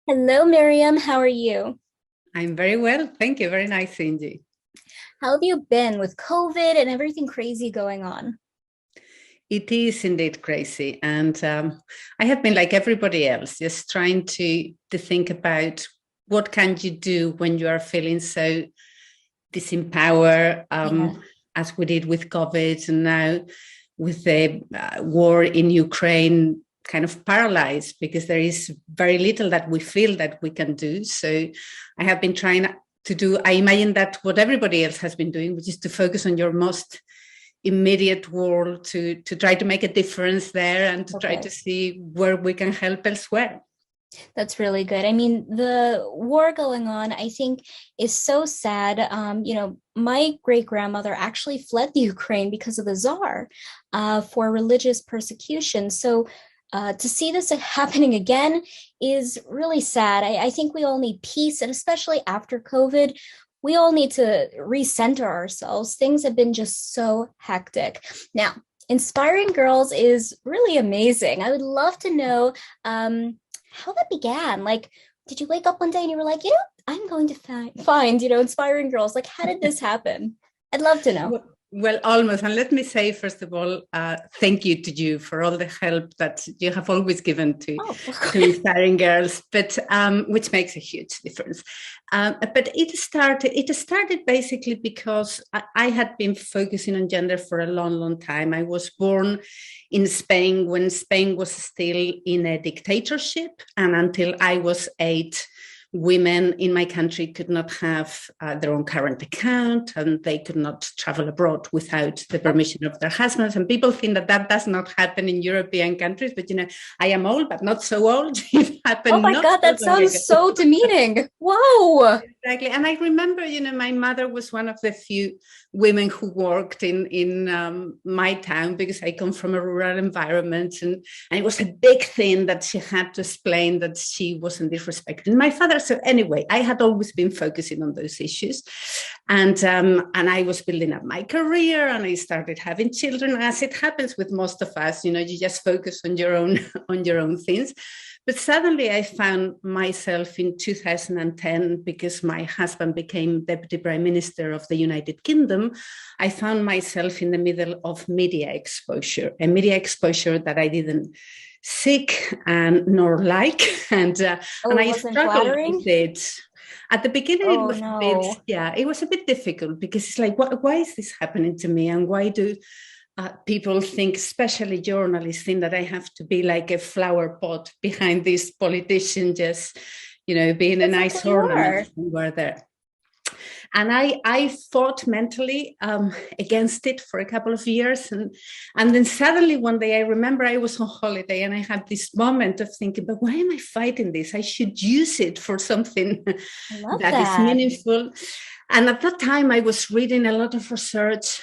Hello, Miriam. How are you? I'm very well. Thank you. Very nice, Cindy. How have you been with COVID and everything crazy going on? It is indeed crazy. And I have been like everybody else, just trying to think about what can you do when you are feeling so disempowered, Yeah. as we did with COVID and now with the war in Ukraine kind of paralyzed because there is very little that we feel that we can do. So I have been trying to do, I imagine that what everybody else has been doing, which is to focus on your most immediate world to try to make a difference there and to try to Okay. see where we can help elsewhere. That's really good. I mean, the war going on, I think, is so sad. My great grandmother actually fled the Ukraine because of the Tsar for religious persecution. So to see this happening again is really sad. I think we all need peace, and especially after COVID, we all need to recenter ourselves. Things have been just so hectic. Now, Inspiring Girls is really amazing. I would love to know how that began. Like, did you wake up one day and you were like, I'm going to find, Inspiring Girls? Like, how did this happen? I'd love to know. Well, almost. And let me say, first of all, thank you to you for all the help that you have always given Oh, to Inspiring Girls, but which makes a huge difference. But it started basically because I had been focusing on gender for a long, long time. I was born in Spain when Spain was still in a dictatorship, and until I was 8, women in my country could not have their own current account, and they could not travel abroad without the permission of their husbands. And people think that that does not happen in European countries, but I am old, but not so old. It oh happened my not God, so that long ago. sounds so demeaning. Whoa. Exactly. And I remember, my mother was one of the few women who worked in my town because I come from a rural environment. And it was a big thing that she had to explain that she wasn't disrespecting my father. So anyway, I had always been focusing on those issues. And I was building up my career, and I started having children. As it happens with most of us, you just focus on your own on your own things. But suddenly I found myself in 2010, because my husband became Deputy Prime Minister of the United Kingdom. I found myself in the middle of media exposure, a media exposure that I didn't seek and nor like. And Oh, it I wasn't struggled flattering? with it. At the beginning, it Oh was a bit, no. yeah, it was a bit difficult because it's like, why is this happening to me? And why do people think, especially journalists, think that I have to be like a flower pot behind this politician, just, being a That's not who nice you ornament are. somewhere there. And I fought mentally against it for a couple of years. And then suddenly one day, I remember I was on holiday and I had this moment of thinking, but why am I fighting this? I should use it for something I love that is that. meaningful. And at that time, I was reading a lot of research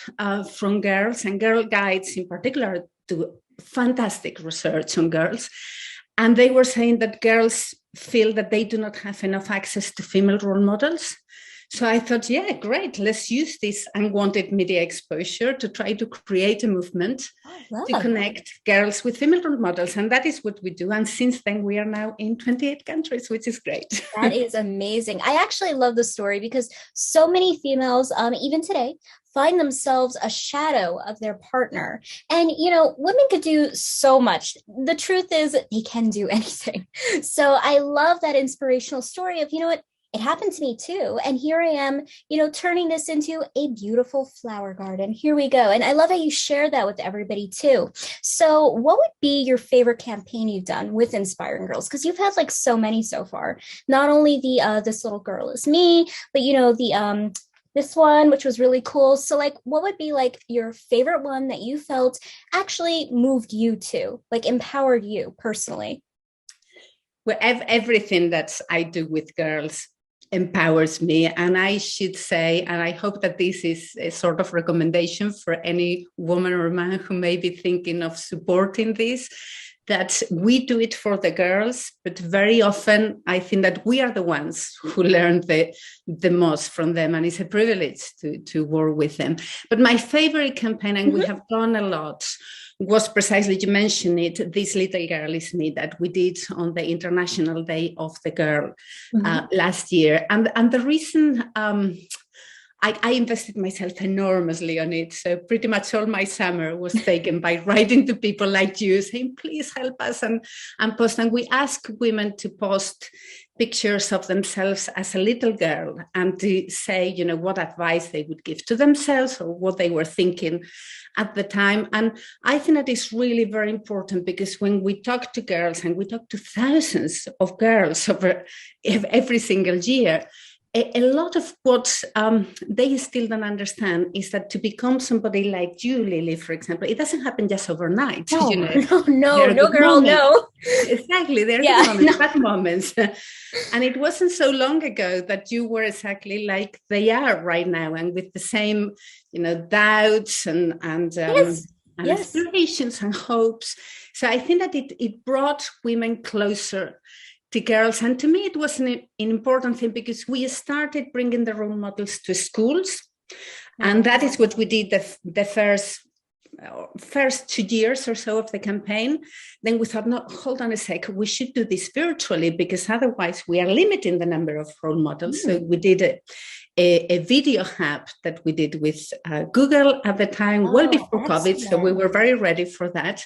from girls, and girl guides in particular do fantastic research on girls. And they were saying that girls feel that they do not have enough access to female role models. So I thought, yeah, great, let's use this unwanted media exposure to try to create a movement I to love. connect girls with female role models. And that is what we do. And since then, we are now in 28 countries, which is great. That is amazing. I actually love the story because so many females, even today, find themselves a shadow of their partner. And, women could do so much. The truth is, they can do anything. So I love that inspirational story of, what? It happened to me too. And here I am, turning this into a beautiful flower garden. Here we go. And I love how you share that with everybody too. So, what would be your favorite campaign you've done with Inspiring Girls? Because you've had like so many so far. Not only the This Little Girl Is Me, but the this one, which was really cool. So, like, what would be like your favorite one that you felt actually moved you to, like, empowered you personally? Well, everything that I do with girls empowers me. And I should say, and I hope that this is a sort of recommendation for any woman or man who may be thinking of supporting this, that we do it for the girls, but very often I think that we are the ones who learn the most from them, and it's a privilege to work with them. But my favorite campaign, and we Mhm. have done a lot, was precisely, you mentioned it, This Little Girl Is Me, that we did on the International Day of the Girl last year. And the reason I invested myself enormously on it. So pretty much all my summer was taken by writing to people like you, saying, please help us and post. And we ask women to post pictures of themselves as a little girl and to say, you know, what advice they would give to themselves or what they were thinking at the time. And I think that is really very important, because when we talk to girls, and we talk to thousands of girls over every single year, a lot of what they still don't understand is that to become somebody like you, Lillee, for example, it doesn't happen just overnight. No, you know? no, girl, moments. No. Exactly, there are bad moments. And it wasn't so long ago that you were exactly like they are right now, and with the same, you know, doubts and aspirations and hopes. So I think that it brought women closer to girls. And to me, it was an important thing, because we started bringing the role models to schools. And that is what we did the first 2 years or so of the campaign. Then we thought, no, hold on a sec, we should do this virtually, because otherwise we are limiting the number of role models. So we did a video hub that we did with Google at the time, well before COVID. So we were very ready for that.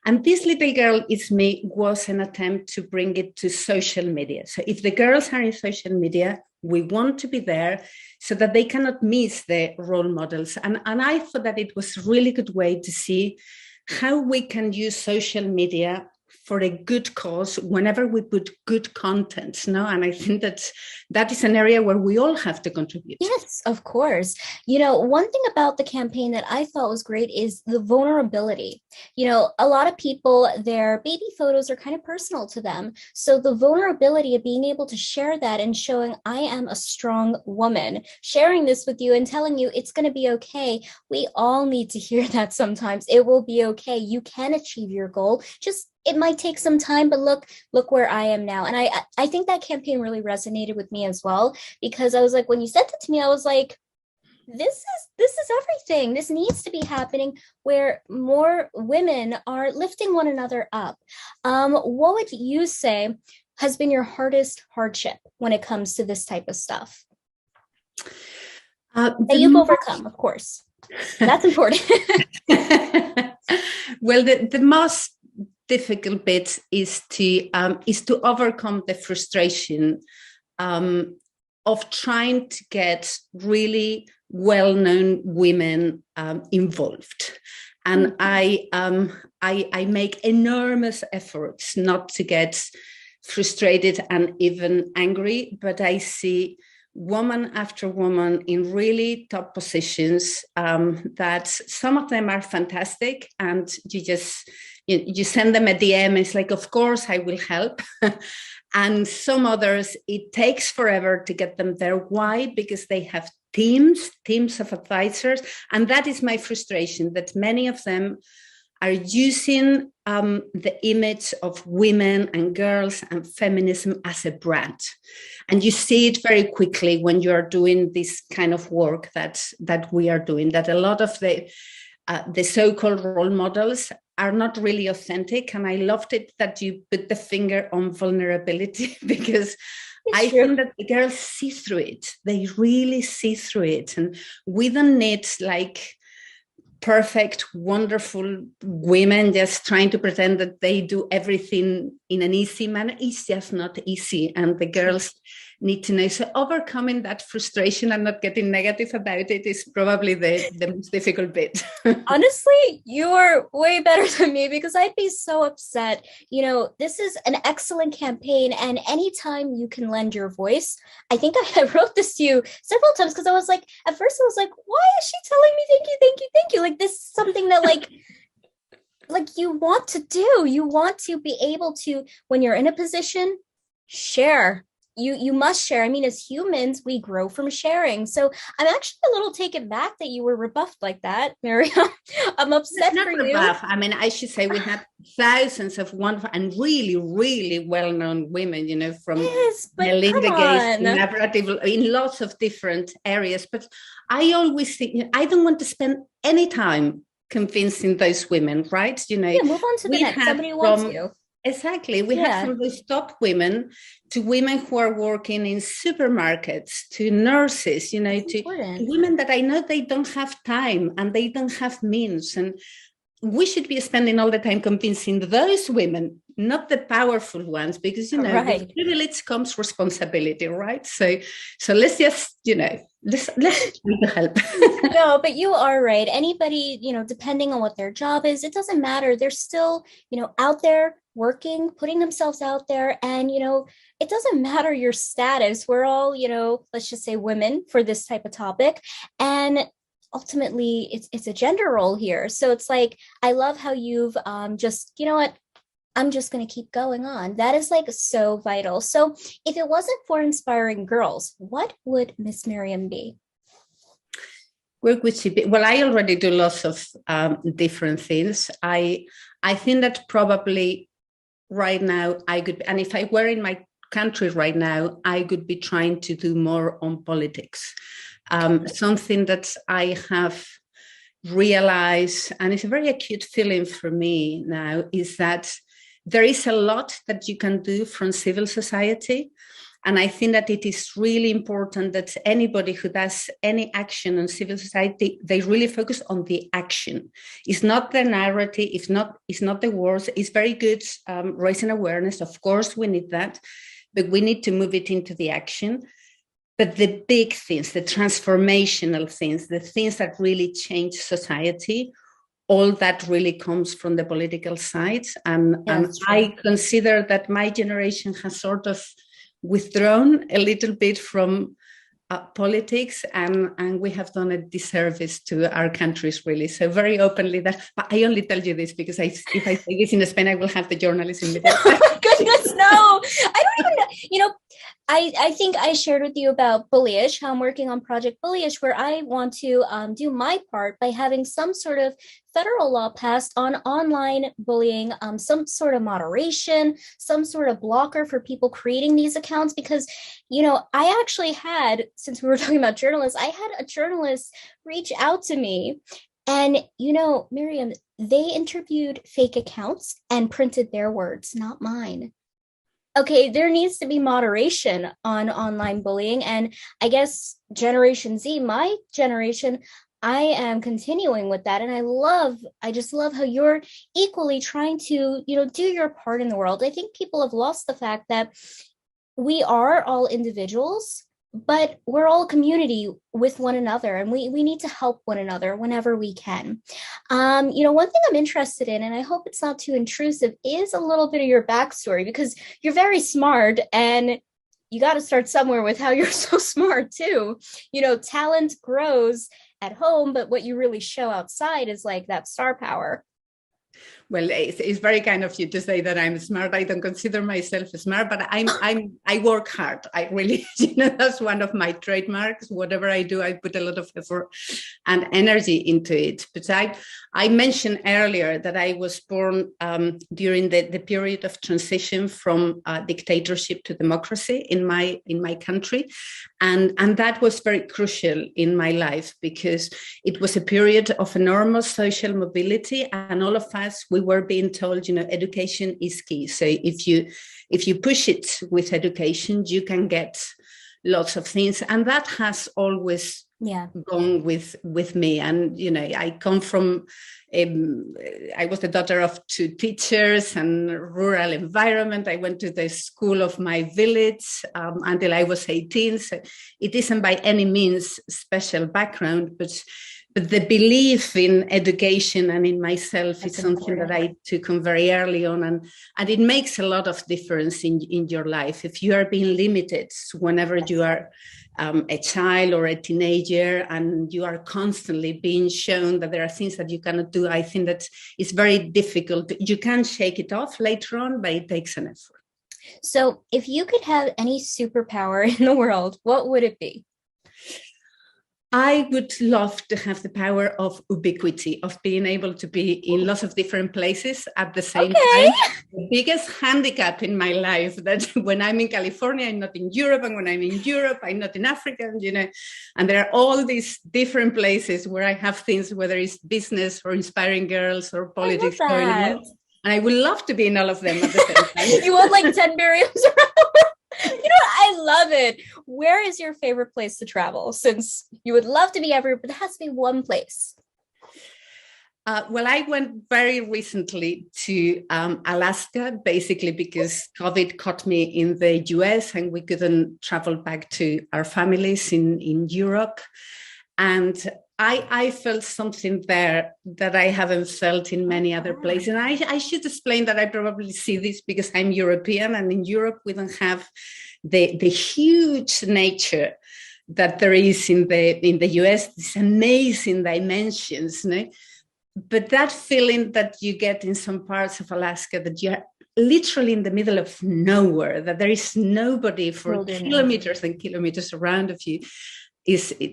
And This Little Girl Is Me was an attempt to bring it to social media. So if the girls are in social media, we want to be there so that they cannot miss the role models. And I thought that it was a really good way to see how we can use social media for a good cause whenever we put good content, no? And I think that is an area where we all have to contribute. Yes, of course. You know, one thing about the campaign that I thought was great is the vulnerability. You know, a lot of people, their baby photos are kind of personal to them. So the vulnerability of being able to share that and showing I am a strong woman, sharing this with you and telling you it's going to be okay. We all need to hear that sometimes. It will be okay. You can achieve your goal. It might take some time, but look where I am now. And I think that campaign really resonated with me as well, because I was like, when you sent it to me, I was like, this is everything. This needs to be happening, where more women are lifting one another up. What would you say has been your hardest hardship when it comes to this type of stuff? That you've overcome, of course. That's important. Well, the most difficult bit is to overcome the frustration of trying to get really well-known women involved. And I make enormous efforts not to get frustrated and even angry, but I see woman after woman in really top positions that some of them are fantastic, and you send them a DM, it's like, of course I will help. And some others, it takes forever to get them there. Why? Because they have teams of advisors. And that is my frustration, that many of them are using the image of women and girls and feminism as a brand. And you see it very quickly when you are doing this kind of work that we are doing, that a lot of the so-called role models are not really authentic. And I loved it that you put the finger on vulnerability, because I think that the girls see through it. They really see through it. And we don't need like perfect, wonderful women just trying to pretend that they do everything in an easy manner. It's just not easy. And the girls need to know. So overcoming that frustration and not getting negative about it is probably the most difficult bit. Honestly, you are way better than me, because I'd be so upset. You know, this is an excellent campaign, and anytime you can lend your voice, I think I wrote this to you several times, because I was like, at first I was like, why is she telling me thank you, thank you, thank you? Like, this is something that like you want to do. You want to be able to, when you're in a position, share. You must share. I mean, as humans, we grow from sharing. So I'm actually a little taken back that you were rebuffed like that, Miriam. I'm upset for you. I mean, I should say we had thousands of wonderful and really, really well-known women, you know, from Melinda Gates, narrative, in lots of different areas. But I always think, I don't want to spend any time convincing those women, right? Yeah, move on to the we next. have Somebody wants you. Exactly. We have from those top women to women who are working in supermarkets, to nurses, to women that I know they don't have time and they don't have means. And we should be spending all the time convincing those women, not the powerful ones, because, with privilege comes responsibility, right? So let's just, let's try to help. No, but you are right. Anybody, depending on what their job is, it doesn't matter. They're still, out there working, putting themselves out there. And, it doesn't matter your status. We're all, let's just say women for this type of topic. And ultimately, it's a gender role here. So it's like, I love how you've just, you know what? I'm just going to keep going on. That is like so vital. So if it wasn't for inspiring girls, what would Miss Miriam be? Where would she be? Well, I already do lots of different things. I think that probably right now I could, and if I were in my country right now, I could be trying to do more on politics. Something that I have realized, and it's a very acute feeling for me now, is that there is a lot that you can do from civil society. And I think that it is really important that anybody who does any action on civil society, they really focus on the action. It's not the narrative, it's not the words. It's very good raising awareness. Of course, we need that, but we need to move it into the action. But the big things, the transformational things, the things that really change society, all that really comes from the political side. And I consider that my generation has sort of withdrawn a little bit from politics, and we have done a disservice to our countries, really. So very openly that, but I only tell you this because if I say this in Spain, I will have the journalists in the Oh my goodness, no. I don't even know, I think I shared with you about Bullyish, how I'm working on Project Bullyish, where I want to do my part by having some sort of federal law passed on online bullying, some sort of moderation, some sort of blocker for people creating these accounts. Because, I actually had, since we were talking about journalists, I had a journalist reach out to me. And, Miriam, they interviewed fake accounts and printed their words, not mine. Okay, there needs to be moderation on online bullying. And I guess Generation Z, my generation, I am continuing with that. And I just love how you're equally trying to, do your part in the world. I think people have lost the fact that we are all individuals, but we're all a community with one another, and we need to help one another whenever we can. One thing I'm interested in, and I hope it's not too intrusive, is a little bit of your backstory, because you're very smart, and you got to start somewhere with how you're so smart too. Talent grows at home, but what you really show outside is like that star power. Well, it's very kind of you to say that I'm smart. I don't consider myself smart, but I work hard. I really, that's one of my trademarks. Whatever I do, I put a lot of effort and energy into it. But I mentioned earlier that I was born during the period of transition from dictatorship to democracy in my country, and that was very crucial in my life, because it was a period of enormous social mobility, and all of us, we were being told, education is key. So if you push it with education, you can get lots of things, and that has always gone with me. And I come from I was the daughter of two teachers and rural environment. I went to the school of my village until I was 18. So it isn't by any means special background, but the belief in education and in myself is something that I took on very early on. And it makes a lot of difference in your life. If you are being limited whenever you are a child or a teenager, and you are constantly being shown that there are things that you cannot do, I think that it's very difficult. You can shake it off later on, but it takes an effort. So if you could have any superpower in the world, what would it be? I would love to have the power of ubiquity, of being able to be in lots of different places at the same time. The biggest handicap in my life that when I'm in California, I'm not in Europe, and when I'm in Europe, I'm not in Africa, and there are all these different places where I have things, whether it's business or inspiring girls or politics going on. And I would love to be in all of them at the same time. You want like 10 Miriams around? You know what? I love it. Where is your favorite place to travel? Since you would love to be everywhere, but there has to be one place. Well, I went very recently to Alaska, basically because COVID caught me in the US and we couldn't travel back to our families in Europe. And I felt something there that I haven't felt in many other places. And I should explain that I probably see this because I'm European, and in Europe we don't have the huge nature that there is in the US, these amazing dimensions. But that feeling that you get in some parts of Alaska, that you're literally in the middle of nowhere, that there is nobody for kilometers and kilometers around of you,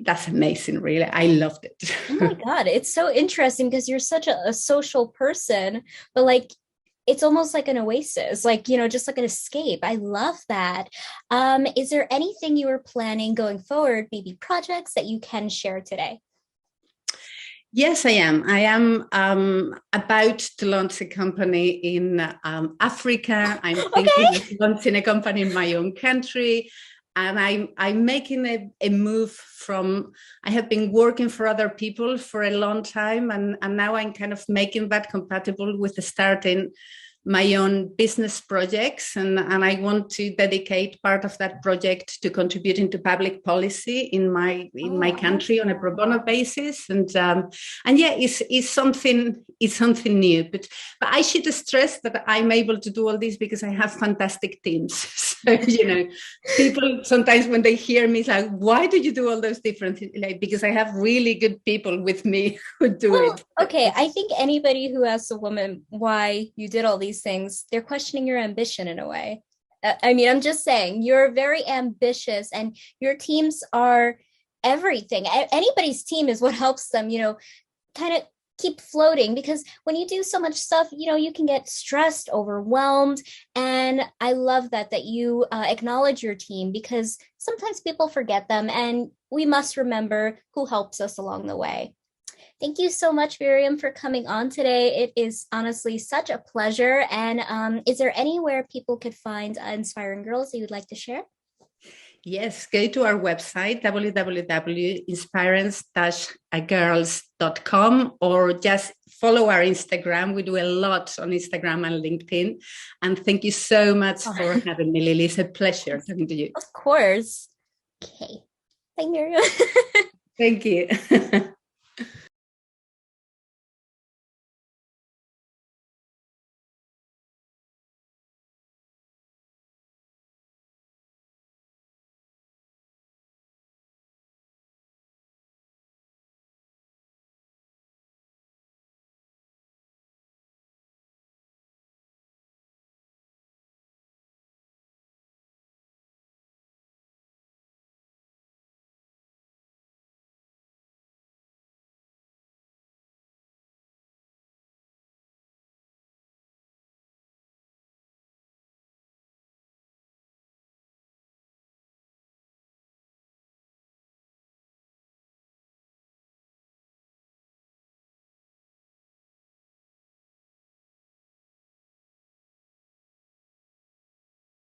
that's amazing. Really, I loved it. Oh my God, it's so interesting because you're such a social person, but like it's almost like an oasis, like, just like an escape. I love that. Is there anything you are planning going forward, maybe projects that you can share today? Yes, I am. I am about to launch a company in Africa. I'm thinking of launching a company in my own country. And I'm making a move from, I have been working for other people for a long time, and now I'm kind of making that compatible with starting my own business projects. And I want to dedicate part of that project to contributing to public policy in my country on a pro bono basis. And yeah, it's something new. But I should stress that I'm able to do all this because I have fantastic teams. So, people sometimes when they hear me, it's like, why do you do all those different things? Like, because I have really good people with me who do it. Okay, I think anybody who asks a woman why you did all these things, they're questioning your ambition in a way. I mean, I'm just saying, you're very ambitious and your teams are everything. Anybody's team is what helps them, kind of keep floating, because when you do so much stuff, you can get stressed, overwhelmed. And I love that you acknowledge your team, because sometimes people forget them and we must remember who helps us along the way. Thank you so much, Miriam, for coming on today. It is honestly such a pleasure. And is there anywhere people could find inspiring girls that you would like to share? Yes, go to our website, www.inspirance-girls.com, or just follow our Instagram. We do a lot on Instagram and LinkedIn. And thank you so much for having me, Lillee. It's a pleasure talking to you. Of course. Okay. Bye, Miriam. Thank you.